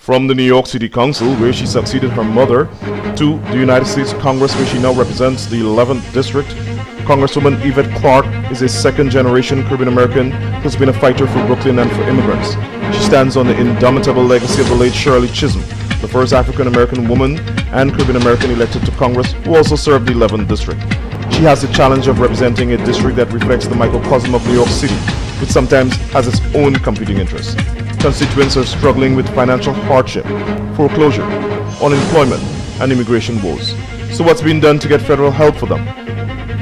From the New York City Council, where she succeeded her mother, to the United States Congress, where she now represents the 11th District, Congresswoman Yvette Clarke is a second-generation Caribbean American who has been a fighter for Brooklyn and for immigrants. She stands on the indomitable legacy of the late Shirley Chisholm, the first African American woman and Caribbean American elected to Congress, who also served the 11th District. She has the challenge of representing a district that reflects the microcosm of New York City, which sometimes has its own competing interests. Constituents are struggling with financial hardship, foreclosure, unemployment, and immigration woes. So what's being done to get federal help for them?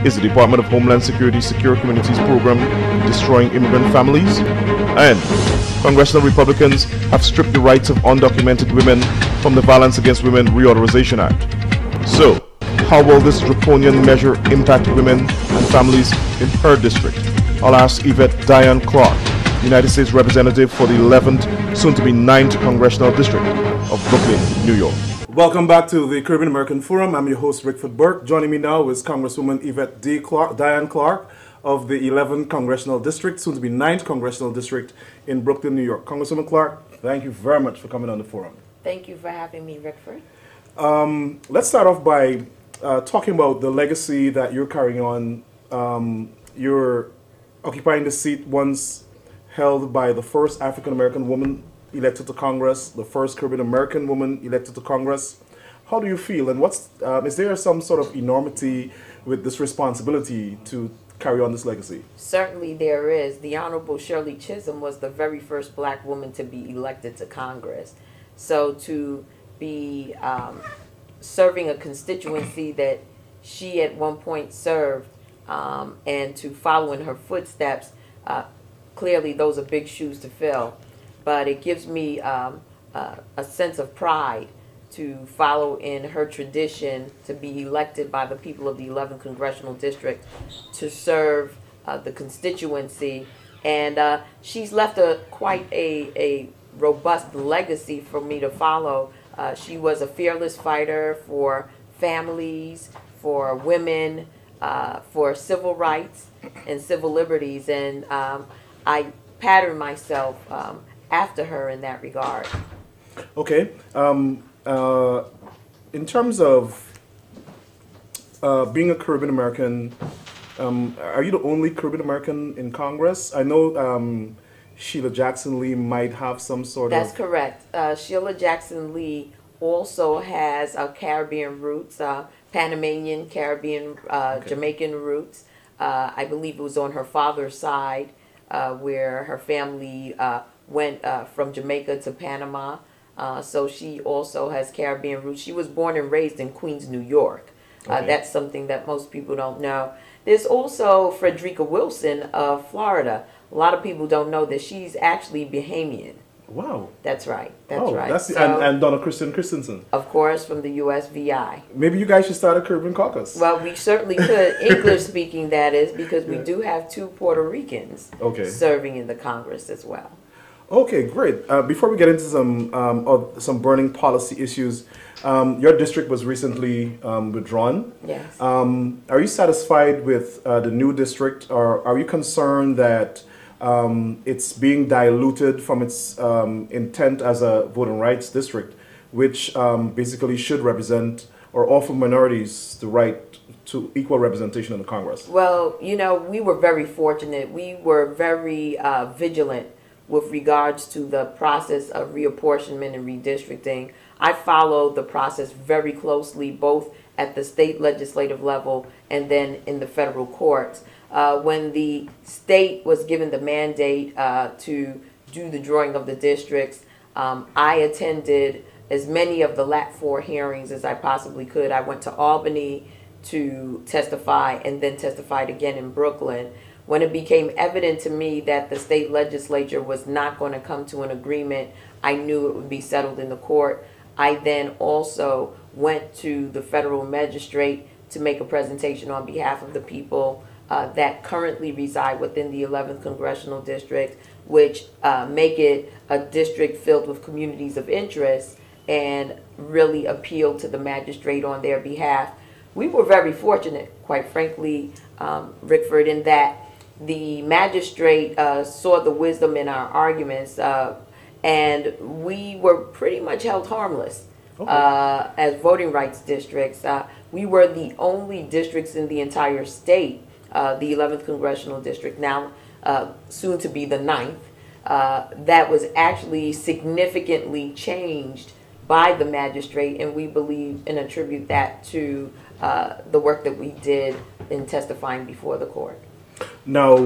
Is the Department of Homeland Security Secure Communities program destroying immigrant families? And congressional Republicans have stripped the rights of undocumented women from the Violence Against Women Reauthorization Act. So, how will this draconian measure impact women and families in her district? I'll ask Yvette Diane Clarke, United States Representative for the 11th, soon-to-be 9th Congressional District of Brooklyn, New York. Welcome back to the Caribbean American Forum. I'm your host, Rickford Burke. Joining me now is Congresswoman Yvette Diane Clarke of the 11th Congressional District, soon-to-be 9th Congressional District in Brooklyn, New York. Congresswoman Clarke, thank you very much for coming on the forum. Thank you for having me, Rickford. Let's start off by talking about the legacy that you're carrying on. You're occupying the seat once held by the first African-American woman elected to Congress, the first Caribbean American woman elected to Congress. How do you feel, and is there some sort of enormity with this responsibility to carry on this legacy? Certainly there is. The Honorable Shirley Chisholm was the very first black woman to be elected to Congress. So to be serving a constituency that she at one point served and to follow in her footsteps, clearly those are big shoes to fill. But it gives me a sense of pride to follow in her tradition, to be elected by the people of the 11th Congressional District to serve the constituency. And she's left quite a robust legacy for me to follow. She was a fearless fighter for families, for women, for civil rights and civil liberties. And I pattern myself after her in that regard. Okay. In terms of being a Caribbean American, are you the only Caribbean American in Congress? I know Sheila Jackson Lee might have some sort of... That's correct. Sheila Jackson Lee also has Caribbean roots, Panamanian, Caribbean, okay. Jamaican roots. I believe it was on her father's side where her family went from Jamaica to Panama. So she also has Caribbean roots. She was born and raised in Queens, New York. Okay. That's something that most people don't know. There's also Frederica Wilson of Florida. A lot of people don't know that she's actually Bahamian. Wow. That's right. That's right. That's and Donna Christensen. Of course, from the USVI. Maybe you guys should start a Caribbean caucus. Well, we certainly could. English speaking, that is, because we do have 2 Puerto Ricans serving in the Congress as well. Okay, great. Before we get into some burning policy issues, your district was recently withdrawn. Yes. Are you satisfied with the new district, or are you concerned that it's being diluted from its intent as a voting rights district, which basically should represent or offer minorities the right to equal representation in the Congress? Well, you know, we were very fortunate. We were very vigilant with regards to the process of reapportionment and redistricting. I followed the process very closely, both at the state legislative level and then in the federal courts. When the state was given the mandate to do the drawing of the districts, I attended as many of the LAT 4 hearings as I possibly could. I went to Albany to testify and then testified again in Brooklyn. When it became evident to me that the state legislature was not going to come to an agreement, I knew it would be settled in the court. I then also went to the federal magistrate to make a presentation on behalf of the people that currently reside within the 11th Congressional District, which make it a district filled with communities of interest, and really appeal to the magistrate on their behalf. We were very fortunate, quite frankly, Rickford, in that the magistrate saw the wisdom in our arguments and we were pretty much held harmless. Okay. As voting rights districts. We were the only districts in the entire state, the 11th Congressional District, now soon to be the 9th, that was actually significantly changed by the magistrate, and we believe and attribute that to the work that we did in testifying before the court. Now,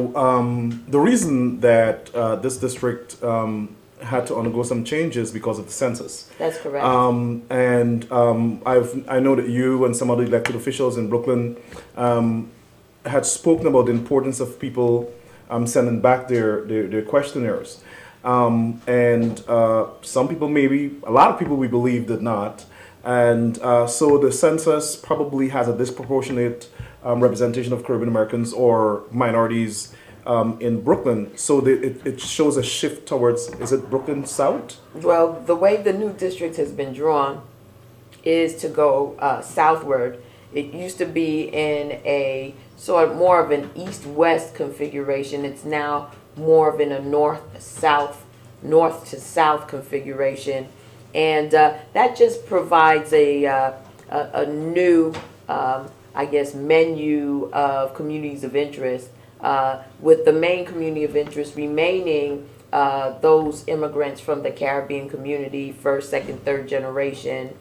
the reason that this district had to undergo some changes because of the census. That's correct. I know that you and some other elected officials in Brooklyn had spoken about the importance of people sending back their questionnaires. Some people, maybe, a lot of people we believe did not. And so the census probably has a disproportionate representation of Caribbean Americans or minorities in Brooklyn, so it shows a shift towards, is it Brooklyn South? Well, the way the new district has been drawn is to go southward. It used to be in a sort of more of an east-west configuration. It's now more of in a north-south, north to south configuration, and that just provides a new, I guess, menu of communities of interest. With the main community of interest remaining those immigrants from the Caribbean community, first, second, third generation,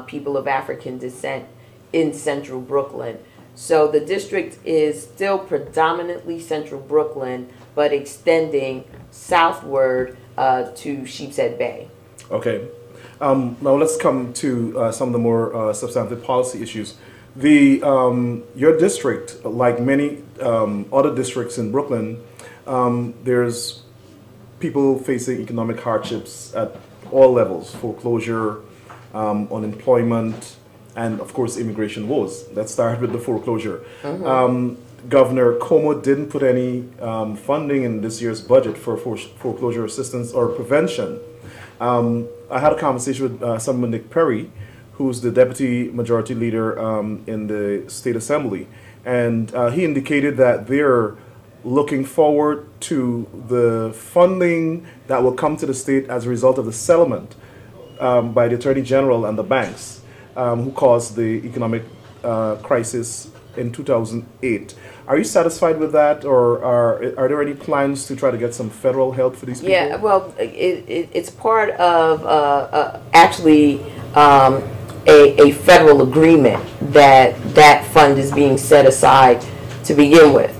people of African descent in central Brooklyn. So the district is still predominantly central Brooklyn, but extending southward to Sheepshead Bay. Okay. Now let's come to some of the more substantive policy issues. Your district, like many other districts in Brooklyn, there's people facing economic hardships at all levels: foreclosure, unemployment, and of course immigration woes. Let's start with the foreclosure. Governor Cuomo didn't put any funding in this year's budget for foreclosure assistance or prevention. I had a conversation with someone, Nick Perry, who's the deputy majority leader in the state assembly, and he indicated that they're looking forward to the funding that will come to the state as a result of the settlement by the Attorney General and the banks who caused the economic crisis in 2008. Are you satisfied with that, or are there any plans to try to get some federal help for these people? Yeah, well, it's part of actually a federal agreement that fund is being set aside to begin with.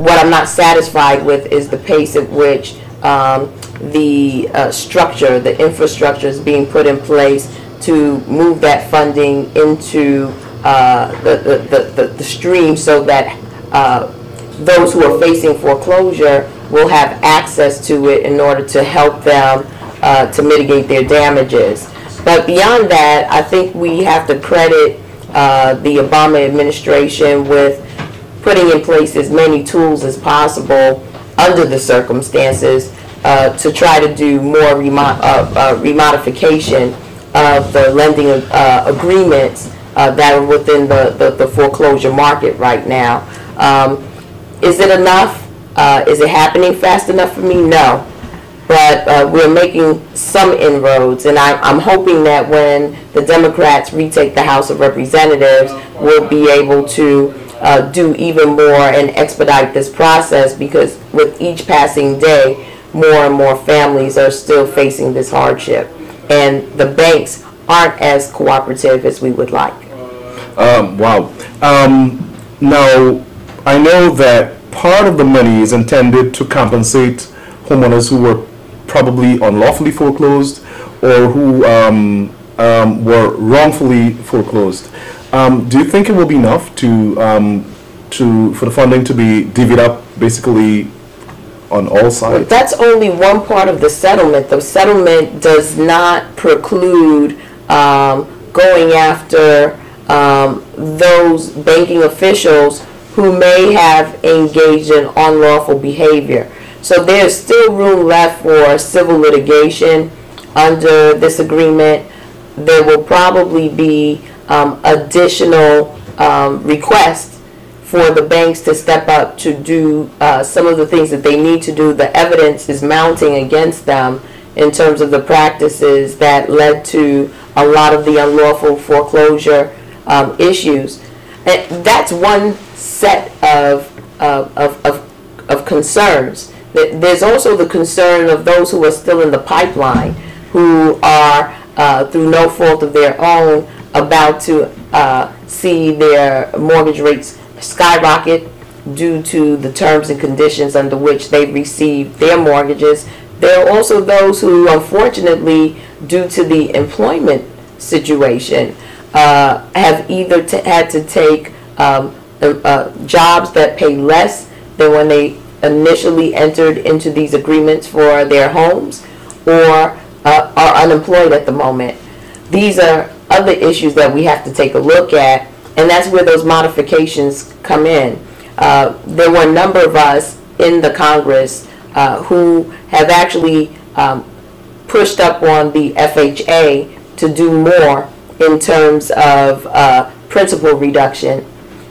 What I'm not satisfied with is the pace at which the structure, the infrastructure is being put in place to move that funding into the stream, so that those who are facing foreclosure will have access to it in order to help them to mitigate their damages. But beyond that, I think we have to credit the Obama administration with putting in place as many tools as possible under the circumstances to try to do more remodification of the lending agreements that are within the foreclosure market right now. Is it enough? Is it happening fast enough for me? No. But we're making some inroads, and I'm hoping that when the Democrats retake the House of Representatives, we'll be able to do even more and expedite this process, because with each passing day, more and more families are still facing this hardship, and the banks aren't as cooperative as we would like. Wow. Now, I know that part of the money is intended to compensate homeowners who were probably unlawfully foreclosed or who were wrongfully foreclosed. Do you think it will be enough for the funding to be divvied up basically on all sides? That's only one part of the settlement. The settlement does not preclude going after those banking officials who may have engaged in unlawful behavior. So there's still room left for civil litigation under this agreement. There will probably be additional requests for the banks to step up to do some of the things that they need to do. The evidence is mounting against them in terms of the practices that led to a lot of the unlawful foreclosure issues. And that's one set of concerns. There's also the concern of those who are still in the pipeline, who are, through no fault of their own, about to see their mortgage rates skyrocket due to the terms and conditions under which they received their mortgages. There are also those who, unfortunately, due to the employment situation, have either had to take jobs that pay less than when they initially entered into these agreements for their homes, or are unemployed at the moment. These are other issues that we have to take a look at, and that's where those modifications come in. There were a number of us in the Congress who have actually pushed up on the FHA to do more in terms of principal reduction,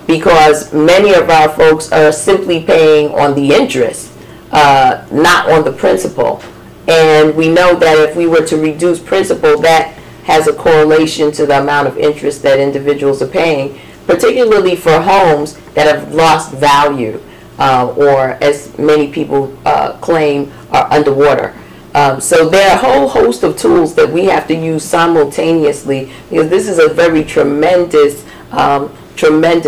because many of our folks are simply paying on the interest, not on the principal. And we know that if we were to reduce principal, that has a correlation to the amount of interest that individuals are paying, particularly for homes that have lost value, or as many people claim, are underwater. So there are a whole host of tools that we have to use simultaneously, because this is a very tremendous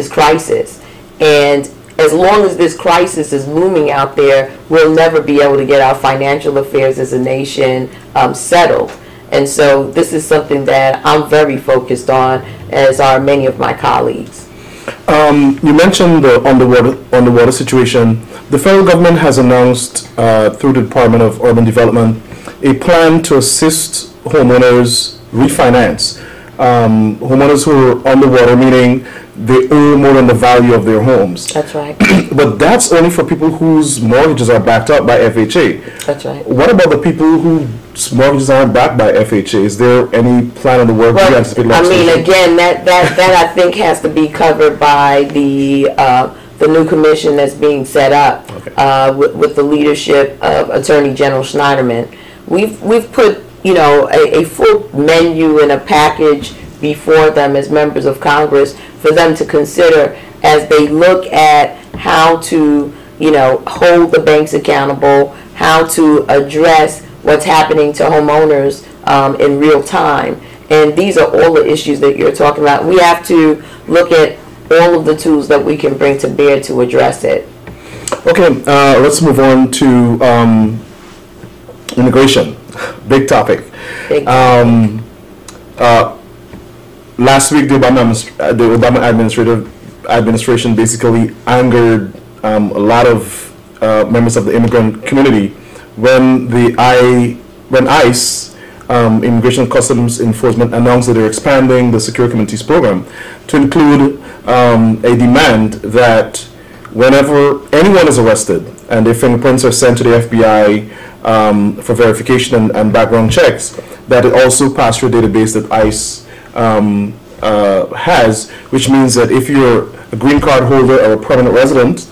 crisis. And as long as this crisis is looming out there, we'll never be able to get our financial affairs as a nation settled. And so this is something that I'm very focused on, as are many of my colleagues. You mentioned the underwater situation. The federal government has announced through the Department of Urban Development a plan to assist homeowners refinance. Homeowners who are underwater, meaning they owe more than the value of their homes. That's right. But that's only for people whose mortgages are backed up by FHA. That's right. What about the people whose mortgages aren't backed by FHA? Is there any plan in the works? Well, I mean, again, that I think has to be covered by the new commission that's being set up, okay, with the leadership of Attorney General Schneiderman. We've put, you know, a full menu and a package before them as members of Congress for them to consider as they look at how to, you know, hold the banks accountable, how to address what's happening to homeowners in real time. And these are all the issues that you're talking about. We have to look at all of the tools that we can bring to bear to address it. Okay, let's move on to immigration. Big topic. Big last week, the Obama administration basically angered a lot of members of the immigrant community when ICE, Immigration and Customs Enforcement, announced that they're expanding the Secure Communities program to include a demand that whenever anyone is arrested and their fingerprints are sent to the FBI for verification and background checks, that it also pass through a database that ICE has, which means that if you're a green card holder or a permanent resident,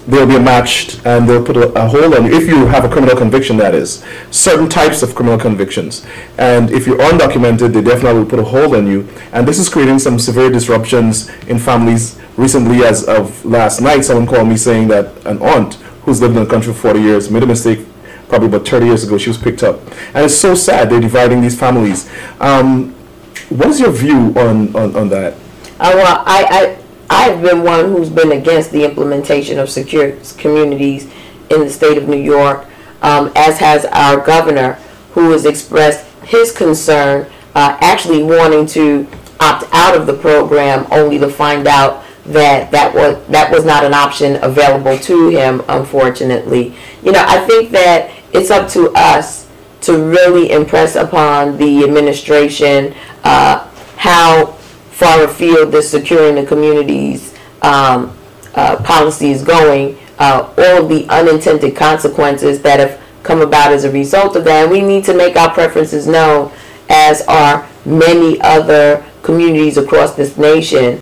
they'll be matched and they'll put a hold on you if you have a criminal conviction, that is. Certain types of criminal convictions. And if you're undocumented, they definitely will put a hold on you. And this is creating some severe disruptions in families. Recently, as of last night, someone called me saying that an aunt who's lived in the country for 40 years made a mistake probably about 30 years ago. She was picked up. And it's so sad they're dividing these families. What is your view on that? Well, I've been one who's been against the implementation of secure communities in the state of New York, as has our governor, who has expressed his concern, actually wanting to opt out of the program, only to find out that was not an option available to him, unfortunately. You know, I think that it's up to us to really impress upon the administration how far afield this securing the communities policy is going, all of the unintended consequences that have come about as a result of that. And we need to make our preferences known, as are many other communities across this nation.